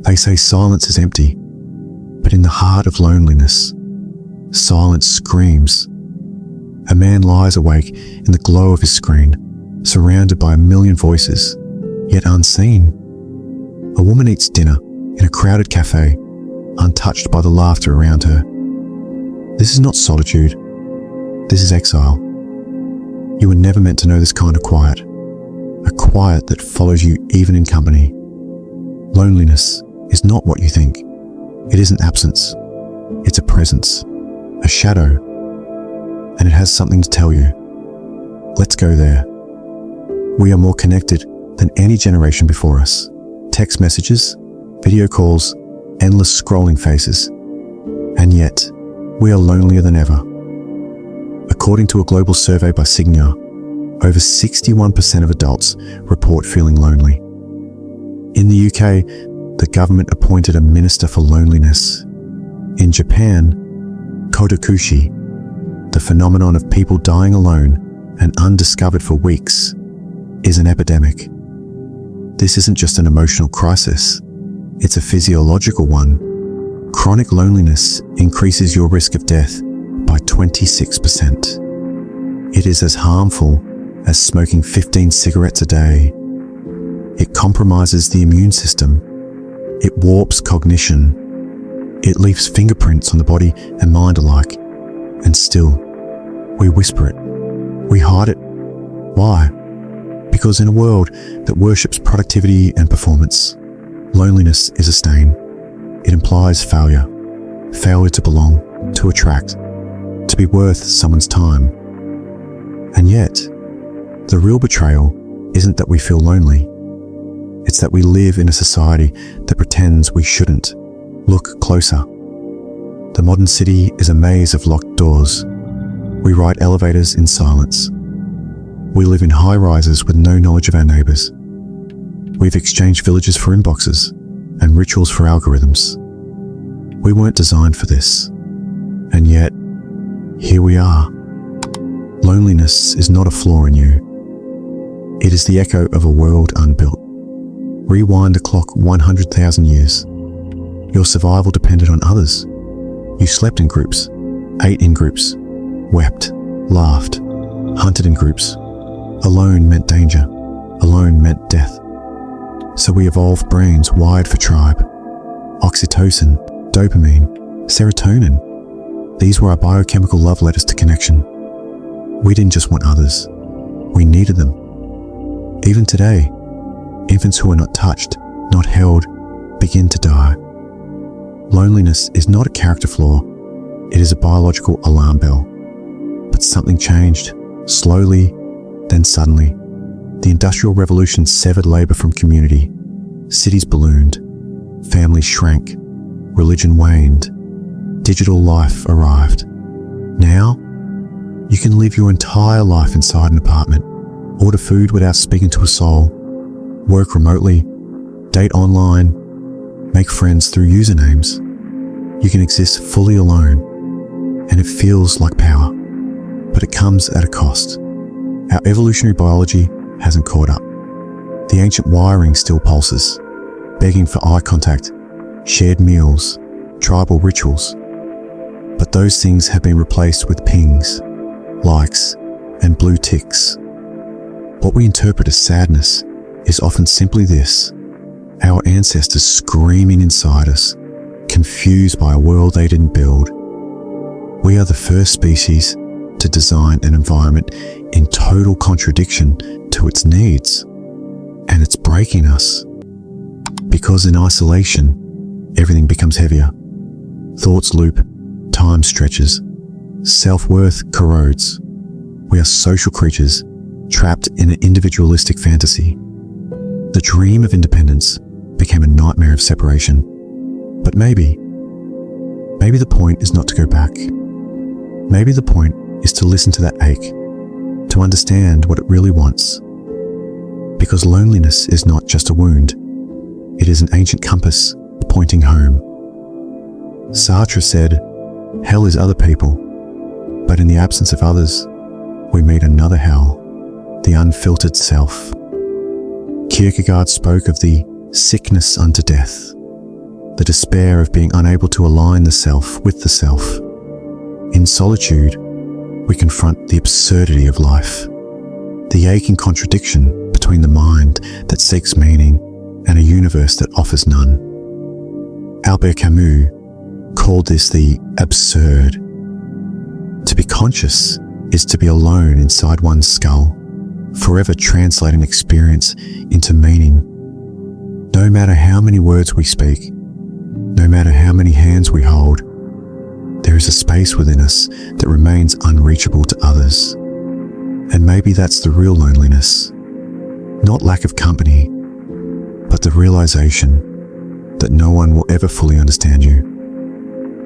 They say silence is empty, but in the heart of loneliness, silence screams. A man lies awake in the glow of his screen, surrounded by a million voices, yet unseen. A woman eats dinner in a crowded cafe, untouched by the laughter around her. This is not solitude. This is exile. You were never meant to know this kind of quiet, a quiet that follows you even in company. Loneliness is not what you think. It isn't absence. It's a presence, a shadow, and it has something to tell you. Let's go there. We are more connected than any generation before us. Text messages, video calls, endless scrolling faces. And yet, we are lonelier than ever. According to a global survey by Signia, over 61% of adults report feeling lonely. In the UK, the government appointed a minister for loneliness. In Japan, kodokushi, the phenomenon of people dying alone and undiscovered for weeks, is an epidemic. This isn't just an emotional crisis, it's a physiological one. Chronic loneliness increases your risk of death by 26%. It is as harmful as smoking 15 cigarettes a day. It compromises the immune system. It warps cognition. It leaves fingerprints on the body and mind alike. And still, we whisper it. We hide it. Why? Because in a world that worships productivity and performance, loneliness is a stain. It implies failure. Failure to belong, to attract, to be worth someone's time. And yet, the real betrayal isn't that we feel lonely. It's that we live in a society that pretends we shouldn't. Look closer. The modern city is a maze of locked doors. We ride elevators in silence. We live in high rises with no knowledge of our neighbours. We've exchanged villages for inboxes and rituals for algorithms. We weren't designed for this. And yet, here we are. Loneliness is not a flaw in you. It is the echo of a world unbuilt. Rewind the clock 100,000 years. Your survival depended on others. You slept in groups, ate in groups, wept, laughed, hunted in groups. Alone meant danger. Alone meant death. So we evolved brains wired for tribe. Oxytocin, dopamine, serotonin. These were our biochemical love letters to connection. We didn't just want others. We needed them. Even today, infants who are not touched, not held, begin to die. Loneliness is not a character flaw. It is a biological alarm bell. But something changed, slowly, then suddenly. The Industrial Revolution severed labour from community. Cities ballooned. Families shrank. Religion waned. Digital life arrived. Now, you can live your entire life inside an apartment, order food without speaking to a soul, work remotely, date online, make friends through usernames. You can exist fully alone, and it feels like power, but it comes at a cost. Our evolutionary biology hasn't caught up. The ancient wiring still pulses, begging for eye contact, shared meals, tribal rituals. But those things have been replaced with pings, likes, and blue ticks. What we interpret as sadness is often simply this: our ancestors screaming inside us, confused by a world they didn't build. We are the first species to design an environment in total contradiction to its needs, and it's breaking us. Because in isolation, everything becomes heavier. Thoughts loop, time stretches, self-worth corrodes. We are social creatures, trapped in an individualistic fantasy. The dream of independence became a nightmare of separation. But maybe the point is not to go back. Maybe the point is to listen to that ache, to understand what it really wants. Because loneliness is not just a wound. It is an ancient compass pointing home. Sartre said, "Hell is other people, but in the absence of others, we meet another hell, the unfiltered self." Kierkegaard spoke of the sickness unto death, the despair of being unable to align the self with the self. In solitude, we confront the absurdity of life, the aching contradiction between the mind that seeks meaning and a universe that offers none. Albert Camus called this the absurd. To be conscious is to be alone inside one's skull, forever translating experience into meaning. No matter how many words we speak, no matter how many hands we hold, there is a space within us that remains unreachable to others. And maybe that's the real loneliness. Not lack of company, but the realization that no one will ever fully understand you.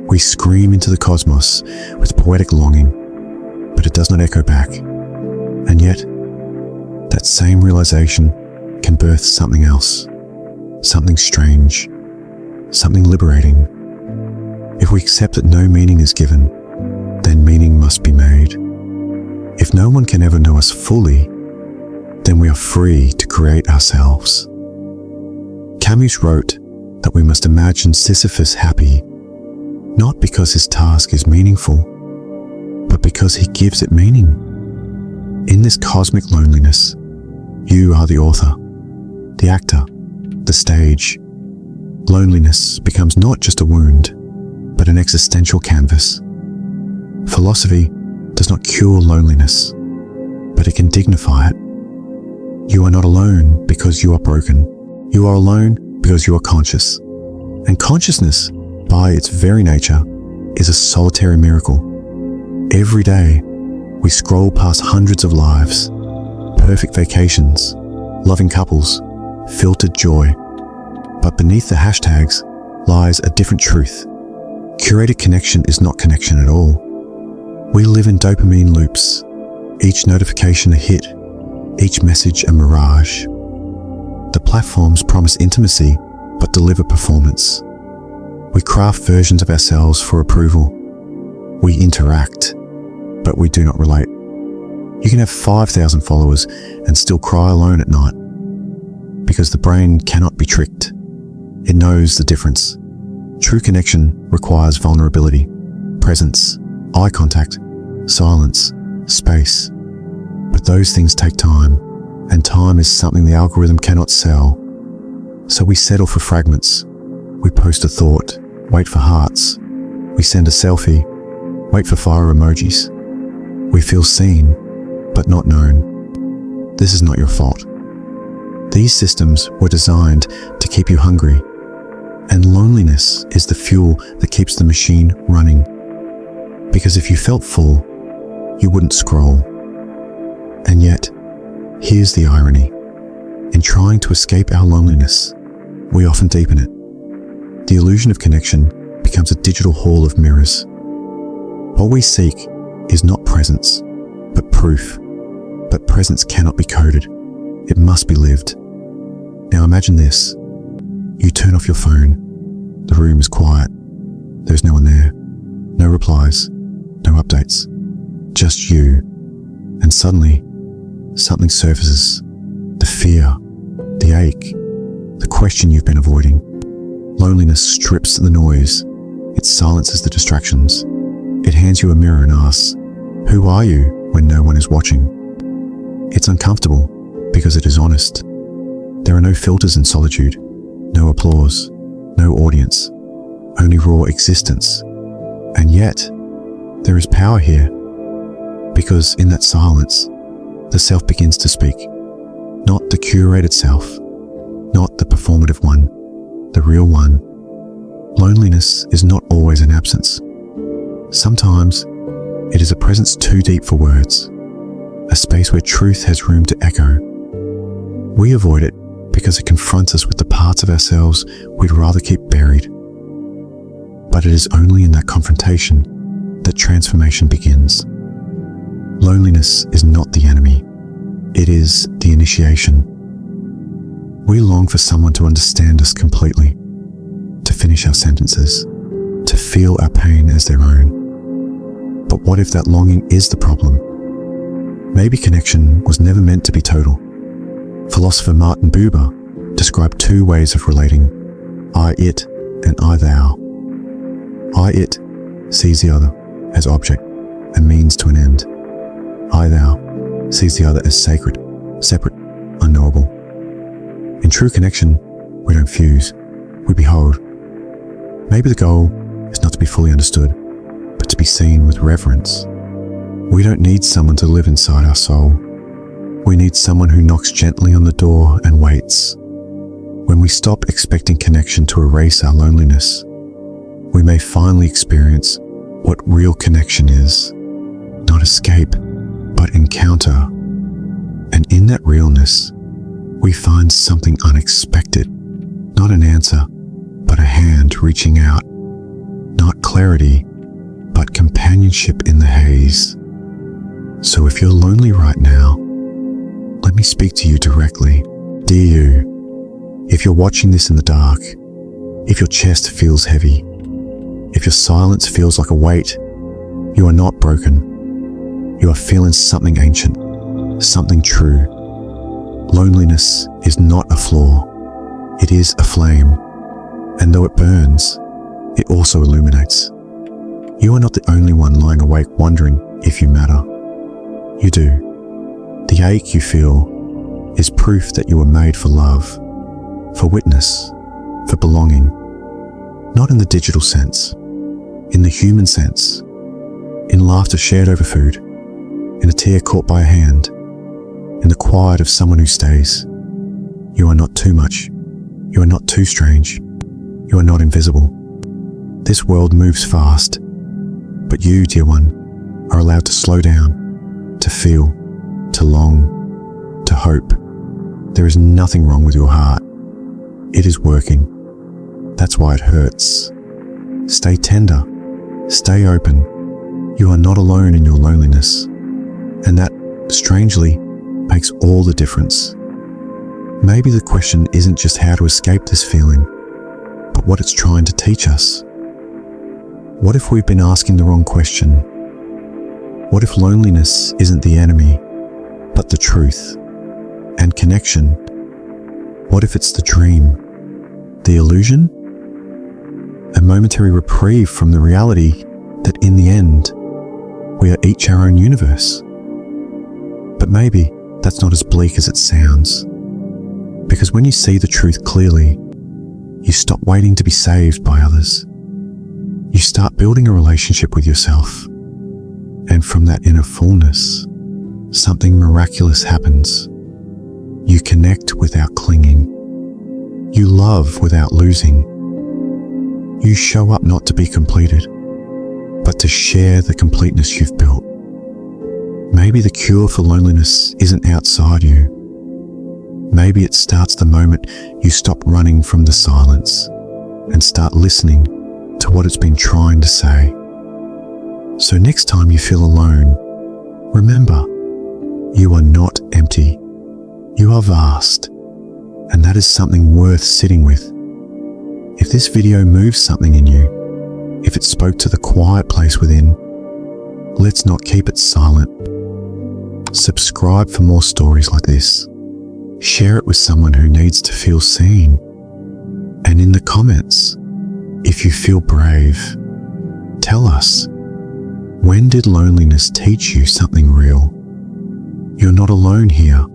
We scream into the cosmos with poetic longing, but it does not echo back. And yet, that same realization can birth something else, something strange, something liberating. If we accept that no meaning is given, then meaning must be made. If no one can ever know us fully, then we are free to create ourselves. Camus wrote that we must imagine Sisyphus happy, not because his task is meaningful, but because he gives it meaning. In this cosmic loneliness, you are the author, the actor, the stage. Loneliness becomes not just a wound, but an existential canvas. Philosophy does not cure loneliness, but it can dignify it. You are not alone because you are broken. You are alone because you are conscious. And consciousness, by its very nature, is a solitary miracle. Every day, we scroll past hundreds of lives, perfect vacations, loving couples, filtered joy. But beneath the hashtags lies a different truth. Curated connection is not connection at all. We live in dopamine loops, each notification a hit, each message a mirage. The platforms promise intimacy, but deliver performance. We craft versions of ourselves for approval. We interact, but we do not relate. You can have 5,000 followers and still cry alone at night, because the brain cannot be tricked. It knows the difference. True connection requires vulnerability, presence, eye contact, silence, space. But those things take time, and time is something the algorithm cannot sell. So we settle for fragments. We post a thought, wait for hearts. We send a selfie, wait for fire emojis. We feel seen, but not known. This is not your fault. These systems were designed to keep you hungry, and loneliness is the fuel that keeps the machine running. Because if you felt full, you wouldn't scroll. And yet, here's the irony. In trying to escape our loneliness, we often deepen it. The illusion of connection becomes a digital hall of mirrors. What we seek is not presence, but proof. But presence cannot be coded. It must be lived. Now imagine this. You turn off your phone. The room is quiet. There's no one there. No replies. No updates. Just you. And suddenly, something surfaces. The fear. The ache. The question you've been avoiding. Loneliness strips the noise. It silences the distractions. It hands you a mirror and asks, "Who are you when no one is watching?" It's uncomfortable because it is honest. There are no filters in solitude. No applause, no audience, only raw existence. And yet, there is power here, because in that silence, the self begins to speak. Not the curated self, not the performative one, the real one. Loneliness is not always an absence. Sometimes, it is a presence too deep for words, a space where truth has room to echo. We avoid it because it confronts us with the parts of ourselves we'd rather keep buried. But it is only in that confrontation that transformation begins. Loneliness is not the enemy. It is the initiation. We long for someone to understand us completely, to finish our sentences, to feel our pain as their own. But what if that longing is the problem? Maybe connection was never meant to be total. Philosopher Martin Buber described two ways of relating, I-it and I thou. I it sees the other as object and means to an end. I thou sees the other as sacred, separate, unknowable. In true connection, we don't fuse, we behold. Maybe the goal is not to be fully understood, but to be seen with reverence. We don't need someone to live inside our soul. We need someone who knocks gently on the door and waits. When we stop expecting connection to erase our loneliness, we may finally experience what real connection is. Not escape, but encounter. And in that realness, we find something unexpected. Not an answer, but a hand reaching out. Not clarity, but companionship in the haze. So if you're lonely right now, let me speak to you directly. Dear you, if you're watching this in the dark, if your chest feels heavy, if your silence feels like a weight, you are not broken. You are feeling something ancient, something true. Loneliness is not a flaw. It is a flame. And though it burns, it also illuminates. You are not the only one lying awake wondering if you matter. You do. The ache you feel is proof that you were made for love, for witness, for belonging. Not in the digital sense, in the human sense, in laughter shared over food, in a tear caught by a hand, in the quiet of someone who stays. You are not too much. You are not too strange. You are not invisible. This world moves fast, but you, dear one, are allowed to slow down, to feel, to long, to hope. There is nothing wrong with your heart. It is working. That's why it hurts. Stay tender. Stay open. You are not alone in your loneliness. And that, strangely, makes all the difference. Maybe the question isn't just how to escape this feeling, but what it's trying to teach us. What if we've been asking the wrong question? What if loneliness isn't the enemy, but the truth? And connection? What if it's the dream? The illusion? A momentary reprieve from the reality that in the end, we are each our own universe. But maybe that's not as bleak as it sounds. Because when you see the truth clearly, you stop waiting to be saved by others. You start building a relationship with yourself. And from that inner fullness, something miraculous happens. You connect without clinging. You love without losing. You show up not to be completed, but to share the completeness you've built. Maybe the cure for loneliness isn't outside you. Maybe it starts the moment you stop running from the silence and start listening to what it's been trying to say. So next time you feel alone, remember, you are not empty. You are vast, and that is something worth sitting with. If this video moves something in you, if it spoke to the quiet place within, let's not keep it silent. Subscribe for more stories like this. Share it with someone who needs to feel seen. And in the comments, if you feel brave, tell us, when did loneliness teach you something real? You're not alone here.